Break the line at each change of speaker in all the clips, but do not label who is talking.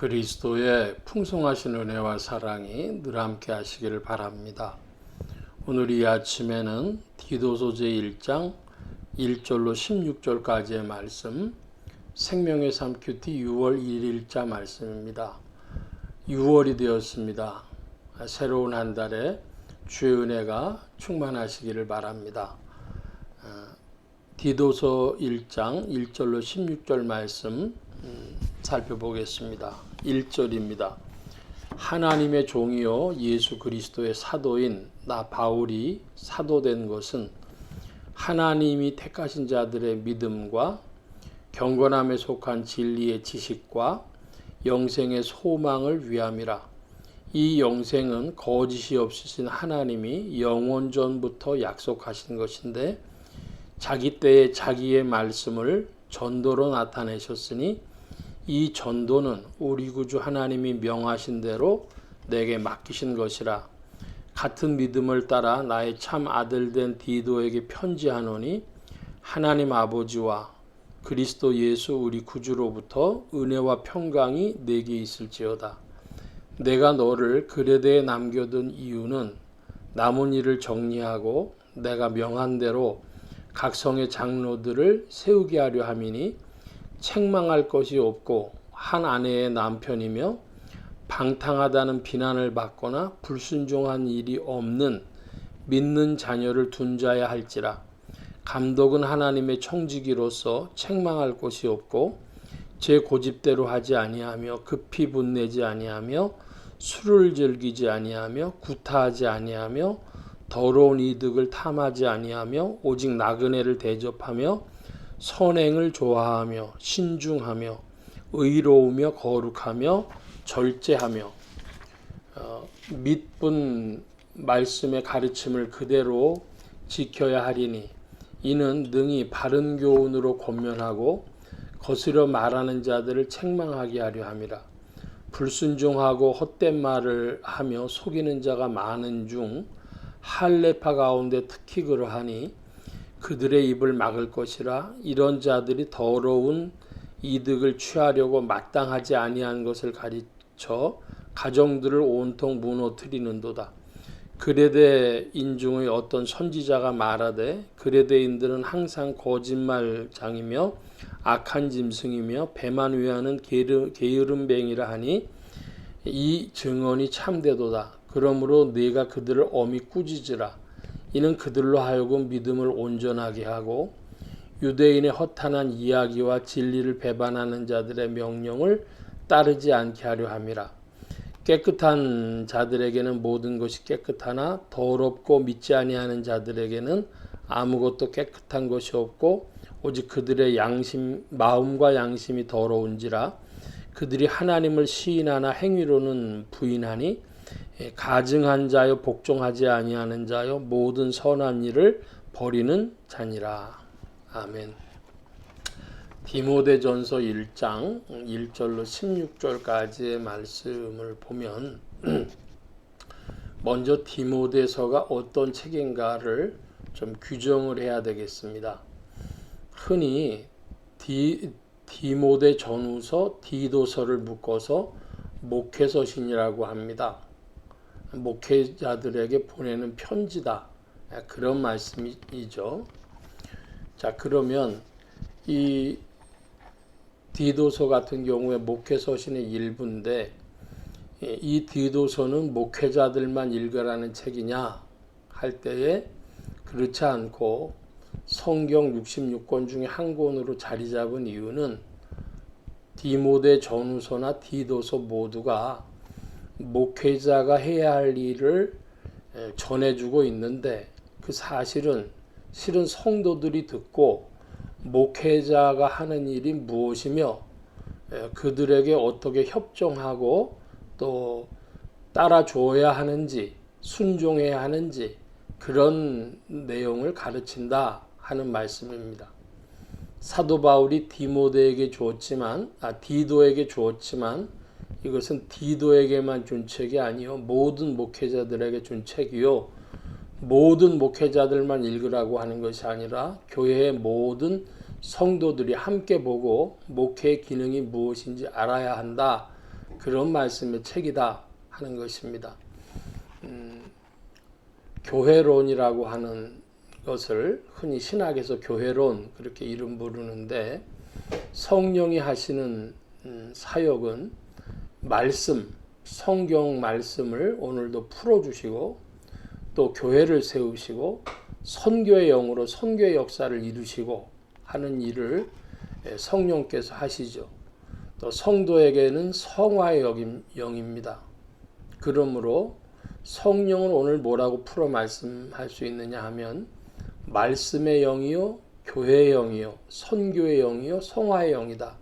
그리스도의 풍성하신 은혜와 사랑이 늘 함께 하시기를 바랍니다. 오늘 이 아침에는 디도서 제1장 1절로 16절까지의 말씀, 생명의 삶 큐티 6월 1일자 말씀입니다. 6월이 되었습니다. 새로운 한 달에 주의 은혜가 충만하시기를 바랍니다. 디도서 1장 1절로 16절 말씀 살펴보겠습니다. 1절입니다. 하나님의 종이요 예수 그리스도의 사도인 나 바울이 사도된 것은 하나님이 택하신 자들의 믿음과 경건함에 속한 진리의 지식과 영생의 소망을 위함이라. 이 영생은 거짓이 없으신 하나님이 영원 전부터 약속하신 것인데 자기 때에 자기의 말씀을 전도로 나타내셨으니 이 전도는 우리 구주 하나님이 명하신 대로 내게 맡기신 것이라. 같은 믿음을 따라 나의 참 아들된 디도에게 편지하노니 하나님 아버지와 그리스도 예수 우리 구주로부터 은혜와 평강이 내게 있을지어다. 내가 너를 그레데에 남겨둔 이유는 남은 일을 정리하고 내가 명한 대로 각 성의 장로들을 세우게 하려 함이니 책망할 것이 없고 한 아내의 남편이며 방탕하다는 비난을 받거나 불순종한 일이 없는 믿는 자녀를 둔 자야 할지라. 감독은 하나님의 청지기로서 책망할 것이 없고 제 고집대로 하지 아니하며 급히 분내지 아니하며 술을 즐기지 아니하며 구타하지 아니하며 더러운 이득을 탐하지 아니하며 오직 나그네를 대접하며 선행을 좋아하며 신중하며 의로우며 거룩하며 절제하며 믿분 말씀의 가르침을 그대로 지켜야 하리니 이는 능히 바른 교훈으로 권면하고 거스려 말하는 자들을 책망하게 하려 함이라. 불순종하고 헛된 말을 하며 속이는 자가 많은 중 할례파 가운데 특히 그러하니 그들의 입을 막을 것이라. 이런 자들이 더러운 이득을 취하려고 마땅하지 아니한 것을 가르쳐 가정들을 온통 무너뜨리는도다. 그레데 인중의 어떤 선지자가 말하되 그레데인들은 항상 거짓말장이며 악한 짐승이며 배만 위하는 게으름뱅이라 하니 이 증언이 참되도다. 그러므로 네가 그들을 엄히 꾸짖으라. 이는 그들로 하여금 믿음을 온전하게 하고 유대인의 허탄한 이야기와 진리를 배반하는 자들의 명령을 따르지 않게 하려 함이라. 깨끗한 자들에게는 모든 것이 깨끗하나 더럽고 믿지 아니하는 자들에게는 아무것도 깨끗한 것이 없고 오직 그들의 마음과 양심이 더러운지라. 그들이 하나님을 시인하나 행위로는 부인하니 가증한 자여 복종하지 아니하는 자여 모든 선한 일을 버리는 자니라. 아멘. 디모데전서 1장 1절로 16절까지의 말씀을 보면 먼저 디모데서가 어떤 책인가를 좀 규정을 해야 되겠습니다. 흔히 디모데전후서, 디도서를 묶어서 목회서신이라고 합니다. 목회자들에게 보내는 편지다. 그런 말씀이죠. 자, 그러면 이 디도서 같은 경우에 목회서신의 일부인데 이 디도서는 목회자들만 읽으라는 책이냐 할 때에 그렇지 않고 성경 66권 중에 한 권으로 자리 잡은 이유는 디모데 전후서나 디도서 모두가 목회자가 해야 할 일을 전해주고 있는데 그 사실은 실은 성도들이 듣고 목회자가 하는 일이 무엇이며 그들에게 어떻게 협정하고 또 따라줘야 하는지 순종해야 하는지 그런 내용을 가르친다 하는 말씀입니다. 사도 바울이 디도에게 주었지만 이것은 디도에게만 준 책이 아니요 모든 목회자들에게 준 책이요 모든 목회자들만 읽으라고 하는 것이 아니라 교회의 모든 성도들이 함께 보고 목회의 기능이 무엇인지 알아야 한다. 그런 말씀의 책이다 하는 것입니다. 교회론이라고 하는 것을 흔히 신학에서 교회론 그렇게 이름 부르는데, 성령이 하시는 사역은 말씀, 성경 말씀을 오늘도 풀어주시고 또 교회를 세우시고 선교의 영으로 선교의 역사를 이루시고 하는 일을 성령께서 하시죠. 또 성도에게는 성화의 영입니다. 그러므로 성령을 오늘 뭐라고 풀어 말씀할 수 있느냐 하면, 말씀의 영이요, 교회의 영이요, 선교의 영이요, 성화의 영이다.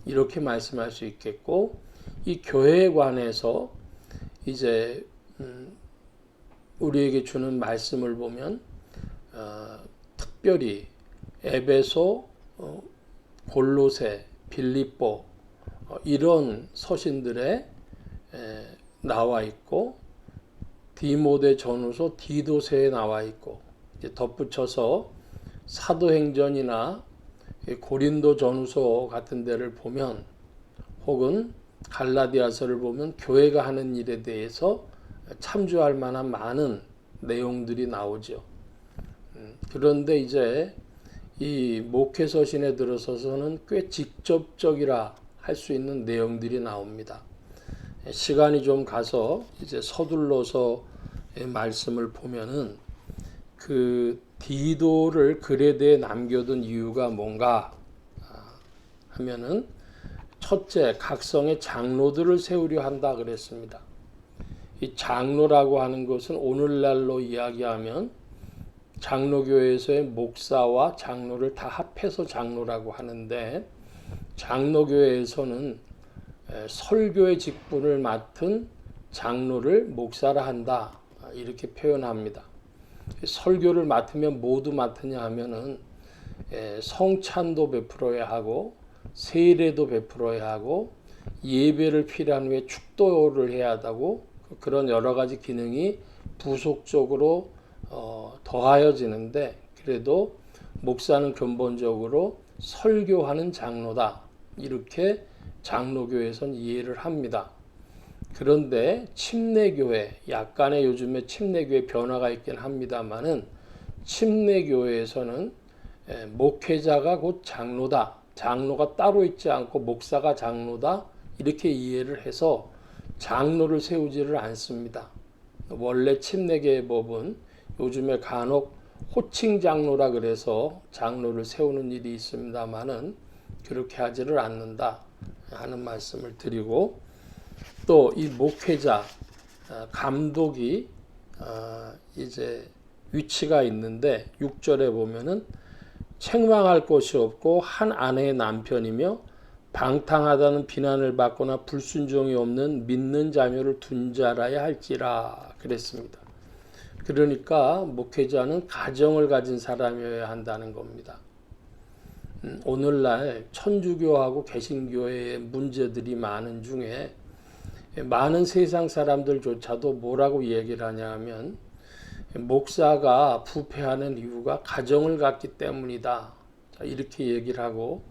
이렇게 말씀할 수 있겠고, 이 교회에 관해서 이제 우리에게 주는 말씀을 보면 특별히 에베소, 골로새, 빌립보 이런 서신들에 나와 있고, 디모데 전후서 디도서에 나와 있고, 이제 덧붙여서 사도행전이나 고린도 전후서 같은 데를 보면, 혹은 갈라디아서를 보면 교회가 하는 일에 대해서 참조할 만한 많은 내용들이 나오죠. 그런데 이제 이 목회서신에 들어서서는 꽤 직접적이라 할 수 있는 내용들이 나옵니다. 시간이 좀 가서 이제 서둘러서의 말씀을 보면은, 그 디도를 그레데에 남겨둔 이유가 뭔가 하면은, 첫째, 각성의 장로들을 세우려 한다 그랬습니다. 이 장로라고 하는 것은 오늘날로 이야기하면 장로교회에서의 목사와 장로를 다 합해서 장로라고 하는데, 장로교회에서는 설교의 직분을 맡은 장로를 목사라 한다 이렇게 표현합니다. 설교를 맡으면 모두 맡으냐 하면은 성찬도 베풀어야 하고, 세례도 베풀어야 하고, 예배를 필요한 후에 축도를 해야 하고, 그런 여러 가지 기능이 부속적으로 더하여지는데, 그래도 목사는 근본적으로 설교하는 장로다 이렇게 장로교회에서는 이해를 합니다. 그런데 침례교회, 약간의 요즘에 침례교회 변화가 있긴 합니다만은, 침례교회에서는 목회자가 곧 장로다, 장로가 따로 있지 않고 목사가 장로다 이렇게 이해를 해서 장로를 세우지를 않습니다. 원래 침례교의 법은 요즘에 간혹 호칭 장로라 그래서 장로를 세우는 일이 있습니다만은 그렇게 하지를 않는다 하는 말씀을 드리고, 또 이 목회자, 감독이 이제 위치가 있는데 6절에 보면은, 책망할 것이 없고 한 아내의 남편이며 방탕하다는 비난을 받거나 불순종이 없는 믿는 자녀를 둔 자라야 할지라 그랬습니다. 그러니까 목회자는 가정을 가진 사람이어야 한다는 겁니다. 오늘날 천주교하고 개신교의 문제들이 많은 중에 많은 세상 사람들조차도 뭐라고 얘기를 하냐 하면, 목사가 부패하는 이유가 가정을 갖기 때문이다 이렇게 얘기를 하고,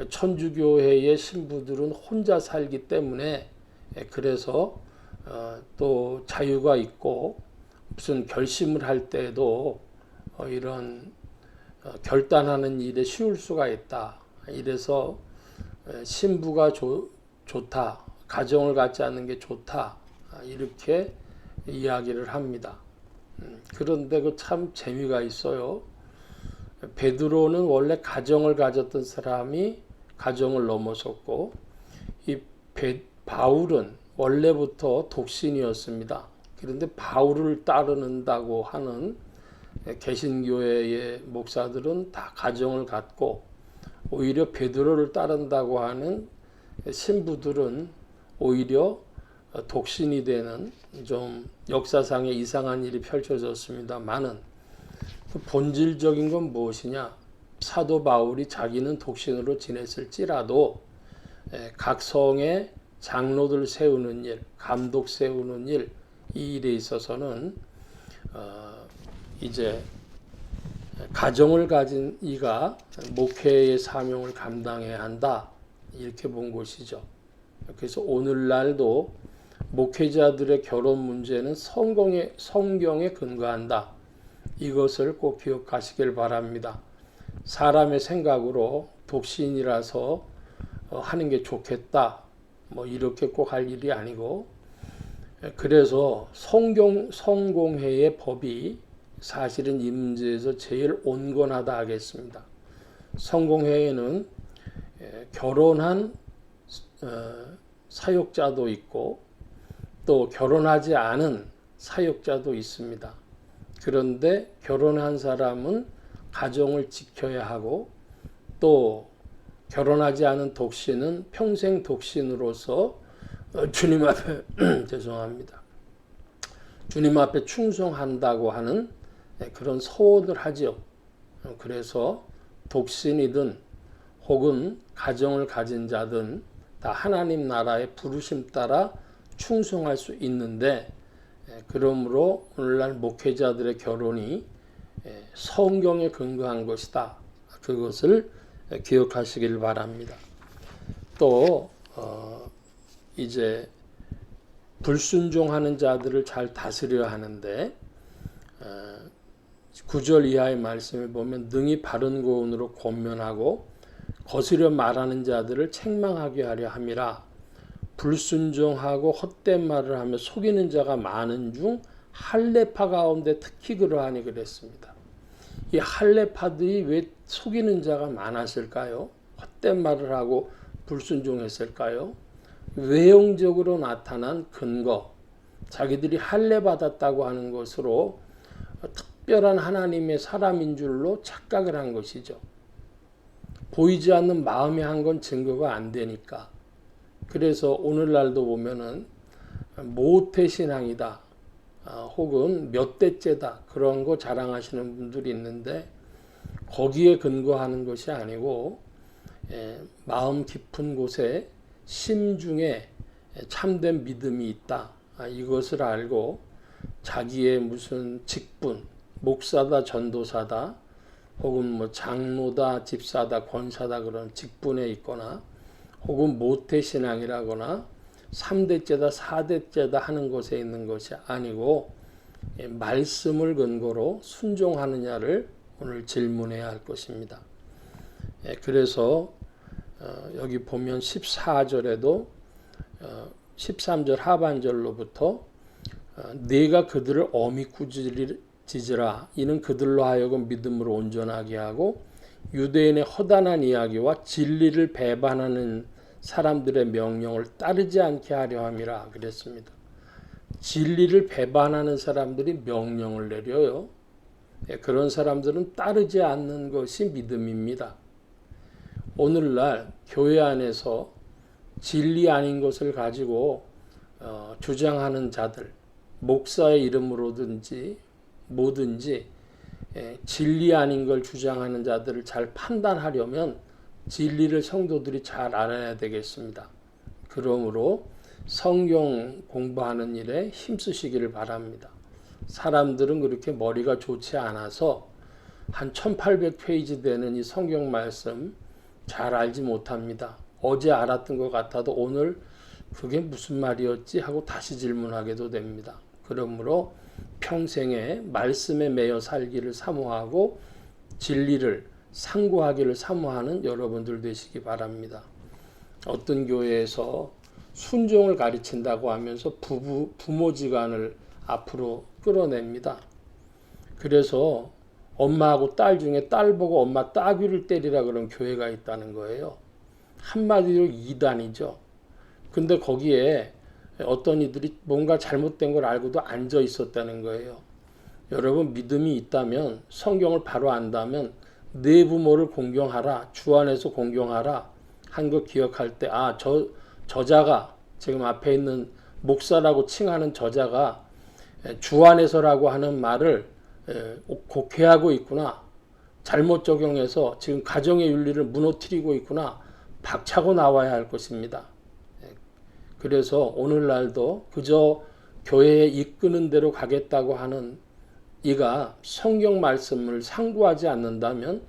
천주교회의 신부들은 혼자 살기 때문에 그래서 또 자유가 있고, 무슨 결심을 할 때도 이런 결단하는 일에 쉬울 수가 있다. 이래서 신부가 좋다, 가정을 갖지 않는 게 좋다 이렇게 이야기를 합니다. 그런데 그 참 재미가 있어요. 베드로는 원래 가정을 가졌던 사람이 가정을 넘어섰고, 이 바울은 원래부터 독신이었습니다. 그런데 바울을 따르는다고 하는 개신교회의 목사들은 다 가정을 갖고, 오히려 베드로를 따른다고 하는 신부들은 오히려 독신이 되는 좀 역사상의 이상한 일이 펼쳐졌습니다만은, 그 본질적인 건 무엇이냐? 사도 바울이 자기는 독신으로 지냈을지라도 각 성의 장로들 세우는 일, 감독 세우는 일, 이 일에 있어서는 이제 가정을 가진 이가 목회의 사명을 감당해야 한다 이렇게 본 것이죠. 그래서 오늘날도 목회자들의 결혼 문제는 성경에 근거한다. 이것을 꼭 기억하시길 바랍니다. 사람의 생각으로 독신이라서 하는 게 좋겠다. 뭐 이렇게 꼭 할 일이 아니고, 그래서 성공회의 법이 사실은 이 문제에서 제일 온건하다 하겠습니다. 성공회에는 결혼한 사역자도 있고 또 결혼하지 않은 사역자도 있습니다. 그런데 결혼한 사람은 가정을 지켜야 하고 또 결혼하지 않은 독신은 평생 독신으로서 주님 앞에 죄송합니다. 주님 앞에 충성한다고 하는 그런 서원을 하죠. 그래서 독신이든 혹은 가정을 가진 자든 다 하나님 나라의 부르심 따라 충성할 수 있는데, 그러므로 오늘날 목회자들의 결혼이 성경에 근거한 것이다. 그것을 기억하시길 바랍니다. 또 이제 불순종하는 자들을 잘 다스려야 하는데 9절 이하의 말씀에 보면 능히 바른 고운으로 권면하고 거스려 말하는 자들을 책망하게 하려 함이라. 불순종하고 헛된 말을 하며 속이는 자가 많은 중 할례파 가운데 특히 그러하니 그랬습니다. 이 할례파들이 왜 속이는 자가 많았을까요? 헛된 말을 하고 불순종했을까요? 외형적으로 나타난 근거, 자기들이 할례 받았다고 하는 것으로 특별한 하나님의 사람인 줄로 착각을 한 것이죠. 보이지 않는 마음에 한 건 증거가 안 되니까. 그래서 오늘날도 보면은 모태신앙이다, 혹은 몇 대째다, 그런 거 자랑하시는 분들이 있는데 거기에 근거하는 것이 아니고 마음 깊은 곳에 심중에 참된 믿음이 있다, 이것을 알고 자기의 무슨 직분, 목사다, 전도사다, 혹은 뭐 장로다, 집사다, 권사다 그런 직분에 있거나 혹은 모태신앙이라거나 3대째다, 4대째다 하는 것에 있는 것이 아니고 말씀을 근거로 순종하느냐를 오늘 질문해야 할 것입니다. 그래서 여기 보면 14절에도 13절 하반절로부터 네가 그들을 엄히 꾸짖으라. 이는 그들로 하여금 믿음으로 온전하게 하고 유대인의 허단한 이야기와 진리를 배반하는 사람들의 명령을 따르지 않게 하려 함이라 그랬습니다. 진리를 배반하는 사람들이 명령을 내려요. 그런 사람들은 따르지 않는 것이 믿음입니다. 오늘날 교회 안에서 진리 아닌 것을 가지고 주장하는 자들, 목사의 이름으로든지 뭐든지 진리 아닌 걸 주장하는 자들을 잘 판단하려면 진리를 성도들이 잘 알아야 되겠습니다. 그러므로 성경 공부하는 일에 힘쓰시기를 바랍니다. 사람들은 그렇게 머리가 좋지 않아서 한 1800페이지 되는 이 성경 말씀 잘 알지 못합니다. 어제 알았던 것 같아도 오늘 그게 무슨 말이었지 하고 다시 질문하게도 됩니다. 그러므로 평생에 말씀에 매여 살기를 사모하고 진리를 상고하기를 사모하는 여러분들 되시기 바랍니다. 어떤 교회에서 순종을 가르친다고 하면서 부모지간을 앞으로 끌어냅니다. 그래서 엄마하고 딸 중에 딸 보고 엄마 따귀를 때리라 그런 교회가 있다는 거예요. 한마디로 이단이죠. 근데 거기에 어떤 이들이 뭔가 잘못된 걸 알고도 앉아 있었다는 거예요. 여러분, 믿음이 있다면, 성경을 바로 안다면 내 부모를 공경하라, 주 안에서 공경하라 한 거 기억할 때, 저자가 지금 앞에 있는 목사라고 칭하는 저자가 주 안에서라고 하는 말을 곡해하고 있구나, 잘못 적용해서 지금 가정의 윤리를 무너뜨리고 있구나, 박차고 나와야 할 것입니다. 그래서 오늘날도 그저 교회에 이끄는 대로 가겠다고 하는 이가 성경 말씀을 상고하지 않는다면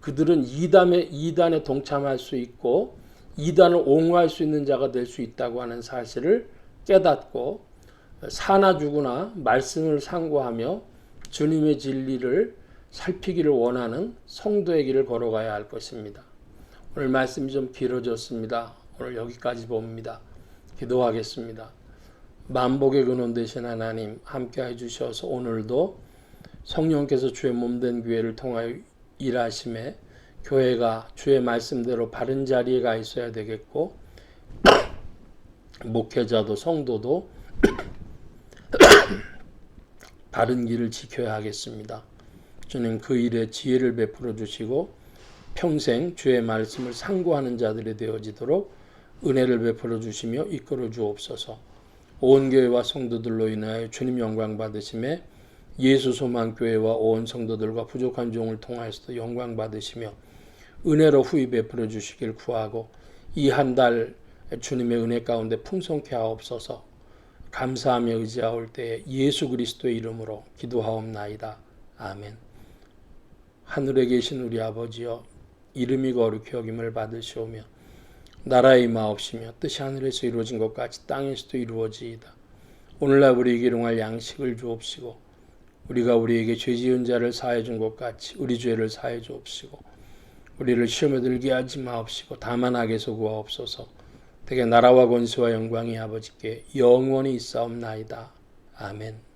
그들은 이단에 동참할 수 있고 이단을 옹호할 수 있는 자가 될 수 있다고 하는 사실을 깨닫고 사나 죽으나 말씀을 상고하며 주님의 진리를 살피기를 원하는 성도의 길을 걸어가야 할 것입니다. 오늘 말씀이 좀 길어졌습니다. 오늘 여기까지 봅니다. 기도하겠습니다. 만복의 근원 되신 하나님 함께해 주셔서 오늘도 성령께서 주의 몸된 교회를 통하여 일하심에 교회가 주의 말씀대로 바른 자리에 가 있어야 되겠고 목회자도 성도도 바른 길을 지켜야 하겠습니다. 주님 그 일에 지혜를 베풀어 주시고 평생 주의 말씀을 상고하는 자들이 되어지도록 은혜를 베풀어 주시며 이끌어 주옵소서. 온 교회와 성도들로 인하여 주님 영광 받으심에 예수 소망 교회와 온 성도들과 부족한 종을 통하여서도 영광 받으시며 은혜로 후히 베풀어 주시길 구하고 이 한 달 주님의 은혜 가운데 풍성케 하옵소서. 감사하며 의지하올 때에 예수 그리스도의 이름으로 기도하옵나이다. 아멘. 하늘에 계신 우리 아버지여 이름이 거룩히 여김을 받으시오며 나라의 임하옵시며 뜻이 하늘에서 이루어진 것 같이 땅에서도 이루어지이다. 오늘날 우리에게 일용할 양식을 주옵시고 우리가 우리에게 죄 지은 자를 사해 준 것 같이 우리 죄를 사해 주옵시고 우리를 시험에 들게 하지 마옵시고 다만 악에서 구하옵소서. 대개 나라와 권세와 영광이 아버지께 영원히 있사옵나이다. 아멘.